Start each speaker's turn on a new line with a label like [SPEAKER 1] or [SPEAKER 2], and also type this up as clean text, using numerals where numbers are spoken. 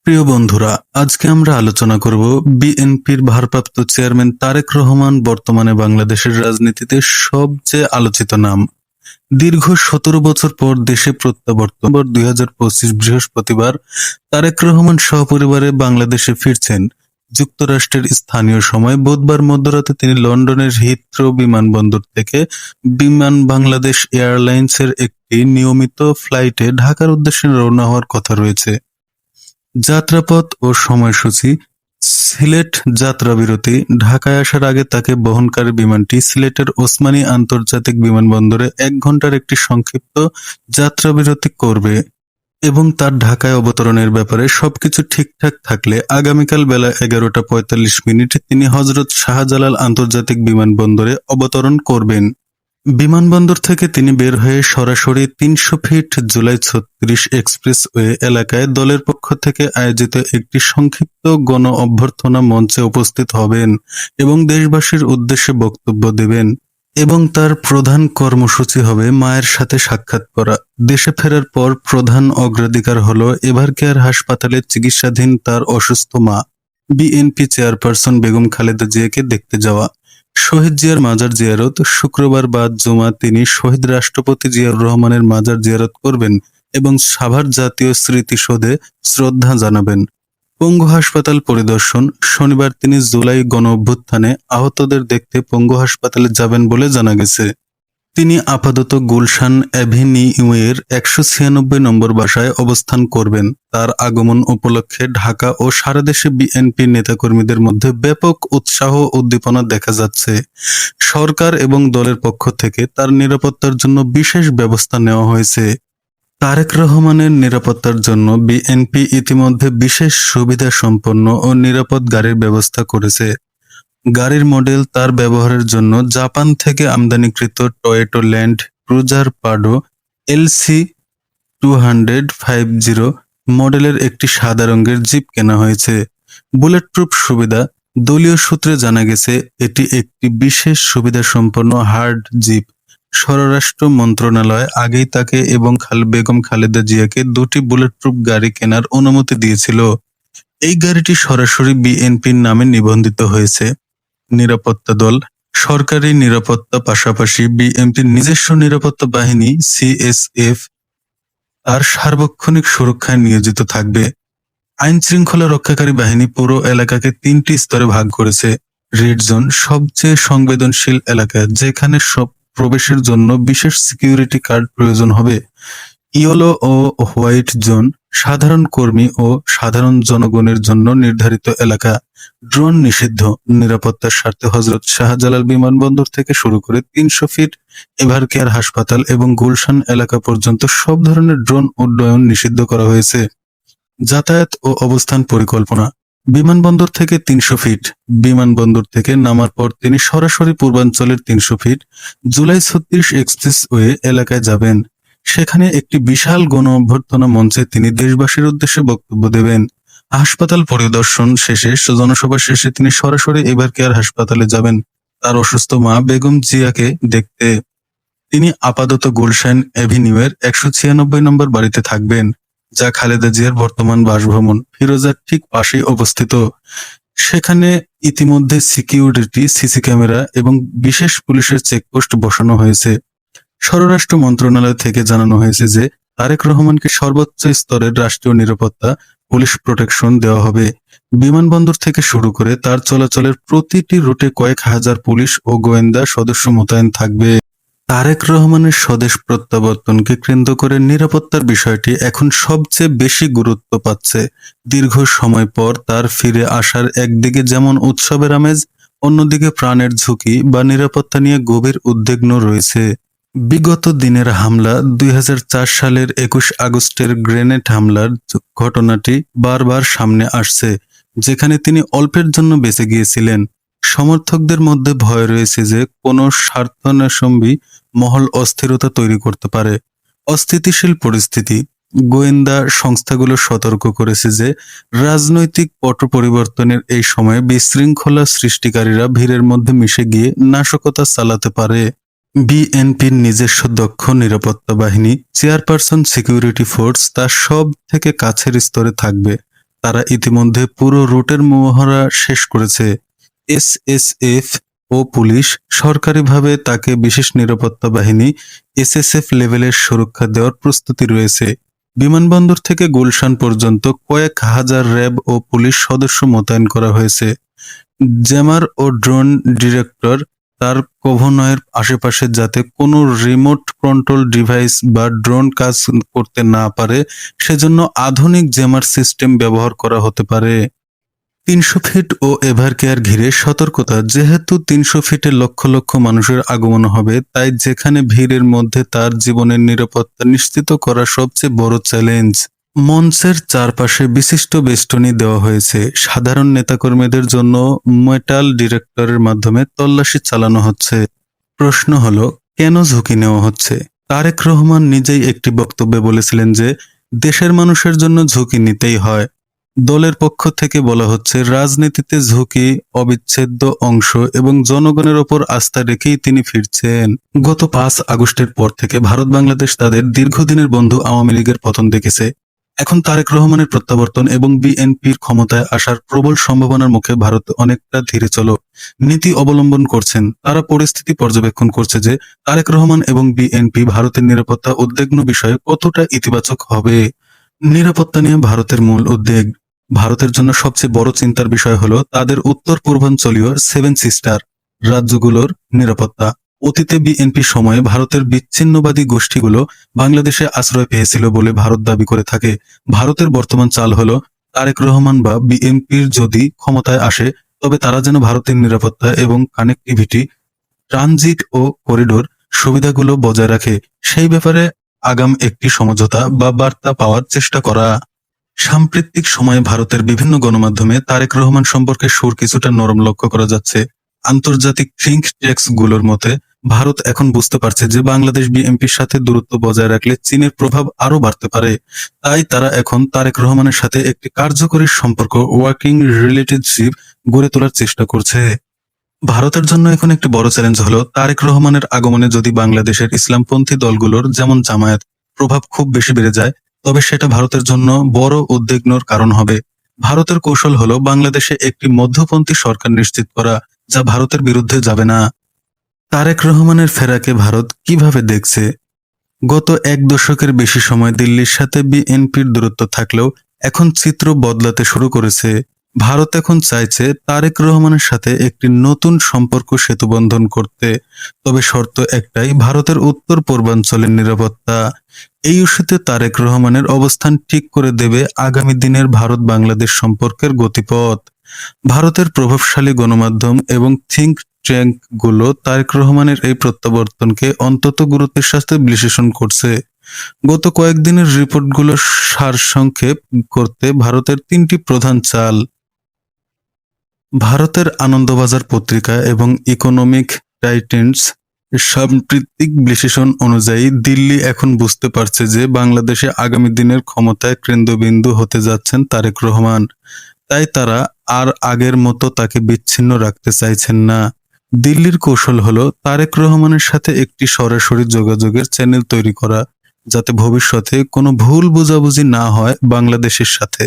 [SPEAKER 1] প্রিয় বন্ধুরা, আজকে আমরা আলোচনা করব বিএনপির ভারপ্রাপ্ত চেয়ারম্যান তারেক রহমান বর্তমানে বাংলাদেশের রাজনীতিতে সবচেয়ে আলোচিত নাম। দীর্ঘ 17 বছর পর দেশে প্রত্যাবর্তন 2025 বৃহস্পতিবার তারেক রহমান সপরিবারে বাংলাদেশে ফিরছেন। যুক্তরাষ্ট্রের স্থানীয় সময় বুধবার মধ্যরাতে তিনি লন্ডনের হিথ্রো বিমানবন্দর থেকে বিমান বাংলাদেশ এয়ারলাইন্সের একটি নিয়মিত ফ্লাইটে ঢাকার উদ্দেশ্যে রওনা হওয়ার কথা রয়েছে। যাত্রাপথ ও সময়সূচি। সিলেট যাত্রাবিরতি। ঢাকায় আসার আগে তাকে বহনকারী বিমানটি সিলেটের ওসমানী আন্তর্জাতিক বিমানবন্দরে 1 ঘন্টার একটি সংক্ষিপ্ত যাত্রাবিরতি করবে এবং তার ঢাকায় অবতরণের ব্যাপারে সবকিছু ঠিকঠাক থাকলে আগামীকাল বেলা 11:45 তিনি হজরত শাহজালাল আন্তর্জাতিক বিমানবন্দরে অবতরণ করবেন। বিমানবন্দর থেকে তিনি বের হয়ে সরাসরি 300 ফিট জুলাই 36 এক্সপ্রেসওয়ে এলাকায় দলের পক্ষ থেকে আয়োজিত একটি সংক্ষিপ্ত গণ অভ্যর্থনা মঞ্চে উপস্থিত হবেন এবং দেশবাসীর উদ্দেশ্যে বক্তব্য দেবেন। এবং তার প্রধান কর্মসূচি হবে মায়ের সাথে সাক্ষাৎ করা। দেশে ফেরার পর প্রধান অগ্রাধিকার হলো এভারকেয়ার হাসপাতালে চিকিৎসাধীন তার অসুস্থ মা বিএনপি চেয়ারপারসন বেগম খালেদা জিয়াকে দেখতে যাওয়া। শহীদ জিয়ার মাজার জিয়ারত। শুক্রবার বাদ জুমা তিনি শহীদ রাষ্ট্রপতি জিয়াউর রহমানের মাজার জিয়ারত করবেন এবং সাভার জাতীয় স্মৃতিসৌধে শ্রদ্ধা জানাবেন। পঙ্গু হাসপাতাল পরিদর্শন। শনিবার তিনি জুলাই গণঅভ্যুত্থানে আহতদের দেখতে পঙ্গু হাসপাতালে যাবেন বলে জানা গেছে। তিনি আপাতত গুলশান অ্যাভিনিউয়ের 196 নম্বর বাসায় অবস্থান করবেন। তার আগমন উপলক্ষে ঢাকা ও সারা দেশে বিএনপি নেতাকর্মীদের মধ্যে ব্যাপক উৎসাহ উদ্দীপনা দেখা যাচ্ছে। সরকার এবং দলের পক্ষ থেকে তার নিরাপত্তার জন্য বিশেষ ব্যবস্থা নেওয়া হয়েছে। তারেক রহমানের নিরাপত্তার জন্য বিএনপি ইতিমধ্যে বিশেষ সুবিধা সম্পন্ন ও নিরাপদ গাড়ির ব্যবস্থা করেছে। গাড়ির মডেল তার ব্যবহারের জন্য জাপান থেকে আমদানিকৃত Toyota land cruiser Prado LC 250 মডেলের একটি সাদা রঙের জিপ কেনা হয়েছে। বুলেট প্রুফ সুবিধা। দলীয় সূত্রে জানা গেছে এটি একটি বিশেষ সুবিধা সম্পন্ন হার্ড জিপ। স্বরাষ্ট্র মন্ত্রণালয় আগেই তাকে এবং বেগম খালেদা জিয়াকে 2টি বুলেট প্রুফ গাড়ি কেনার অনুমতি দিয়েছিল। এই গাড়িটি সরাসরি বিএনপির নামে নিবন্ধিত হয়েছে। নিরাপত্তা দল। সরকারি নিরাপত্তা পাশাপাশি বিএনপির নিজস্ব নিরাপত্তা বাহিনী সিএসএফ তার সার্বক্ষণিক সুরক্ষায় নিয়োজিত থাকবে। আইন শৃঙ্খলা রক্ষাকারী বাহিনী পুরো এলাকাকে 3টি স্তরে ভাগ করেছে। রেড জোন সবচেয়ে সংবেদনশীল এলাকা, যেখানে সব প্রবেশের জন্য বিশেষ সিকিউরিটি কার্ড প্রয়োজন হবে। ইয়েলো ও হোয়াইট জোন সাধারণ কর্মী ও সাধারণ জনগণের জন্য নির্ধারিত এলাকা। ড্রোন নিষিদ্ধ। নিরাপত্তার স্বার্থে হজরত শাহজালাল বিমানবন্দর থেকে শুরু করে 300 ফিট এভারকেয়ার হাসপাতাল এবং গুলশান এলাকা পর্যন্ত সব ধরনের ড্রোন উড্ডয়ন নিষিদ্ধ করা হয়েছে। যাতায়াত ও অবস্থান পরিকল্পনা। বিমানবন্দর থেকে 300 ফিট। বিমানবন্দর থেকে নামার পর তিনি সরাসরি পূর্বাঞ্চলের 300 ফিট জুলাই 36 এক্সপ্রেসওয়ে এলাকায় যাবেন। সেখানে একটি বিশাল গণ অভ্যর্থনা মঞ্চে তিনি দেশবাসীর উদ্দেশ্যে বক্তব্য দেবেন। হাসপাতাল পরিদর্শন শেষে জনসভা শেষে তিনি সরাসরি এভারকেয়ার হাসপাতালে যাবেন তার অসুস্থ মা বেগম জিয়াকে দেখতে। তিনি আপাতত গুলশান অ্যাভিনিউয়ের 196 নম্বর বাড়িতে থাকবেন, যা খালেদা জিয়ার বর্তমান বাসভবন ফিরোজার ঠিক পাশেই অবস্থিত। সেখানে ইতিমধ্যে সিকিউরিটি, সিসি ক্যামেরা এবং বিশেষ পুলিশের চেকপোস্ট বসানো হয়েছে। স্বরাষ্ট্র মন্ত্রণালয় থেকে জানানো হয়েছে যে তারেক রহমানকে সর্বোচ্চ স্তরের রাষ্ট্রীয় নিরাপত্তা, পুলিশ প্রোটেকশন দেওয়া হবে। বিমানবন্দর থেকে শুরু করে তার চলাচলের প্রতিটি রুটে কয়েক হাজার পুলিশ ও গোয়েন্দা সদস্য মোতায়েন থাকবে। তারেক রহমানের স্বদেশ প্রত্যাবর্তনকে কেন্দ্র করে নিরাপত্তার বিষয়টি এখন সবচেয়ে বেশি গুরুত্ব পাচ্ছে। দীর্ঘ সময় পর তার ফিরে আসার একদিকে যেমন উৎসবের আমেজ, অন্যদিকে প্রাণের ঝুঁকি বা নিরাপত্তা নিয়ে গভীর উদ্বিগ্ন রয়েছে। বিগত দিনের হামলা, 2004 সালের 21 আগস্টের গ্রেনেড হামলার ঘটনাটি বারবার সামনে আসছে, যেখানে তিনি অল্পের জন্য বেঁচে গিয়েছিলেন। সমর্থকদের মধ্যে ভয় রয়েছে যে কোনো স্বার্থান্বেষী মহল অস্থিরতা তৈরি করতে পারে। অস্থিতিশীল পরিস্থিতি। গোয়েন্দা সংস্থাগুলো সতর্ক করেছে যে রাজনৈতিক পট পরিবর্তনের এই সময়ে বিশৃঙ্খলা সৃষ্টিকারীরা ভিড়ের মধ্যে মিশে গিয়ে নাশকতা চালাতে পারে। বিএনপির নিজস্ব দক্ষ নিরাপত্তা বাহিনী, চেয়ারপারসন সিকিউরিটি ফোর্স তার সব থেকে কাছের স্তরে থাকবে। তারা ইতিমধ্যে পুরো রুটের মহড়া শেষ করেছে। এসএসএফ ও পুলিশ সরকারিভাবে তাকে বিশেষ নিরাপত্তা বাহিনী এসএসএফ লেভেলের সুরক্ষা দেওয়ার প্রস্তুতি রয়েছে। বিমানবন্দর থেকে গুলশান পর্যন্ত কয়েক হাজার র্যাব ও পুলিশ সদস্য মোতায়েন করা হয়েছে। জ্যামার ও ড্রোন ডিরেক্টর তার কভনয়ের আশেপাশে যাতে কোনো রিমোট কন্ট্রোল ডিভাইস বা ড্রোন কাজ করতে না পারে সেজন্য আধুনিক জ্যামার সিস্টেম ব্যবহার করা হতে পারে। ৩০০ ফিট ও এভারকেয়ার ঘিরে সতর্কতা। যেহেতু ৩০০ ফিটে লক্ষ লক্ষ মানুষের আগমন হবে, তাই যেখানে ভিড়ের মধ্যে তার জীবনের নিরাপত্তা নিশ্চিত করা সবচেয়ে বড় চ্যালেঞ্জ। মঞ্চের চারপাশে বিশিষ্ট বেষ্টনী দেওয়া হয়েছে। সাধারণ নেতাকর্মীদের জন্য মেটাল ডিটেক্টরের মাধ্যমে তল্লাশি চালানো হচ্ছে। প্রশ্ন হলো, কেন ঝুঁকি নেওয়া হচ্ছে? তারেক রহমান নিজেই একটি বক্তব্যে বলেছিলেন যে দেশের মানুষের জন্য ঝুঁকি নিতেই হয়। দলের পক্ষ থেকে বলা হচ্ছে, রাজনীতিতে ঝুঁকি অবিচ্ছেদ্য অংশ এবং জনগণের ওপর আস্থা রেখেই তিনি ফিরছেন। গত ৫ আগস্টের পর থেকে ভারত বাংলাদেশ তাদের দীর্ঘদিনের বন্ধু আওয়ামী লীগের পতন দেখেছে। এখন তারেক রহমানের প্রত্যাবর্তন এবং বিএনপির ক্ষমতায় আসার প্রবল সম্ভাবনার মুখে ভারত অনেকটা ধীরে চলো নীতি অবলম্বন করছেন। তারা পরিস্থিতি পর্যবেক্ষণ করছে যে তারেক রহমান এবং বিএনপি ভারতের নিরাপত্তা উদ্বিগ্ন বিষয়ে কতটা ইতিবাচক হবে। নিরাপত্তা নিয়ে ভারতের মূল উদ্বেগ। ভারতের জন্য সবচেয়ে বড় চিন্তার বিষয় হলো তাদের উত্তর পূর্বাঞ্চলীয় 7 সিস্টার রাজ্যগুলোর নিরাপত্তা। অতীতে বিএনপি সময়ে ভারতের বিচ্ছিন্নবাদী গোষ্ঠীগুলো বাংলাদেশে আশ্রয় পেয়েছিল বলে ভারত দাবি করে থাকে। ভারতের বর্তমান চাল হলো তারেক রহমান বা বিএনপির যদি ক্ষমতায় আসে তবে তারা যেন ভারতের নিরাপত্তা এবং কানেক্টিভিটি, ট্রানজিট ও করিডোর সুবিধাগুলো বজায় রাখে, সেই ব্যাপারে আগাম একটি সমঝোতা বা বার্তা পাওয়ার চেষ্টা করা। সাম্প্রতিক সময়ে ভারতের বিভিন্ন গণমাধ্যমে তারেক রহমান সম্পর্কে সুর কিছুটা নরম লক্ষ্য করা যাচ্ছে। আন্তর্জাতিক থিঙ্ক ট্যাঙ্কস গুলোর মতে ভারত এখন বুঝতে পারছে যে বাংলাদেশ বিএনপির সাথে দূরত্ব বজায় রাখলে চীনের প্রভাব আরো বাড়তে পারে। তাই তারা এখন তারেক রহমানের সাথে একটি কার্যকরী সম্পর্ক, ওয়ার্কিং রিলেশনশিপ গড়ে তোলার চেষ্টা করছে। ভারতের জন্য এখন একটি বড় চ্যালেঞ্জ হলো তারেক রহমানের আগমনে যদি বাংলাদেশের ইসলামপন্থী দলগুলোর যেমন জামায়াত প্রভাব খুব বেশি বেড়ে যায়, তবে সেটা ভারতের জন্য বড় উদ্বিগ্নর কারণ হবে। ভারতের কৌশল হলো বাংলাদেশে একটি মধ্যপন্থী সরকার নিশ্চিত করা, যা ভারতের বিরুদ্ধে যাবে না। তারেক রহমানের ফেরাকে ভারত কিভাবে দেখছে? গত এক দশকের বেশি সময় দিল্লির সাথে বিএনপির দূরত্ব থাকলেও এখন চিত্র বদলাতে শুরু করেছে। ভারত এখন চাইছে তারেক রহমানের সাথে একটি নতুন সম্পর্ক সেতুবন্ধন করতে। তবে শর্ত একটাই, ভারতের উত্তর পূর্বাঞ্চলের নিরাপত্তা। এই ইস্যুতে তারেক রহমানের অবস্থান ঠিক করে দেবে আগামী দিনের ভারত বাংলাদেশ সম্পর্কের গতিপথ। ভারতের প্রভাবশালী গণমাধ্যম এবং থিঙ্ক ট্যাঙ্ক গুলো তারেক রহমানের এই প্রত্যাবর্তনকে অন্তত গুরুত্বের সাথে বিশ্লেষণ করছে। গত কয়েকদিনের রিপোর্টগুলো সারসংক্ষেপ করতে ভারতের 3টি প্রধান চাল। ভারতের আনন্দবাজার পত্রিকা এবং ইকোনমিক টাইটেন্স সাম্প্রতিক বিশ্লেষণ অনুযায়ী দিল্লি এখন বুঝতে পারছে যে বাংলাদেশে আগামী দিনের ক্ষমতায় কেন্দ্রবিন্দু হতে যাচ্ছেন তারেক রহমান। তাই তারা আর আগের মতো তাকে বিচ্ছিন্ন রাখতে চাইছেন না। দিল্লির কৌশল হলো তারেক রহমানের সাথে একটি সরাসরি যোগাযোগের চ্যানেল তৈরি করা, যাতে ভবিষ্যতে কোনো ভুল বোঝাবুঝি না হয় বাংলাদেশের সাথে।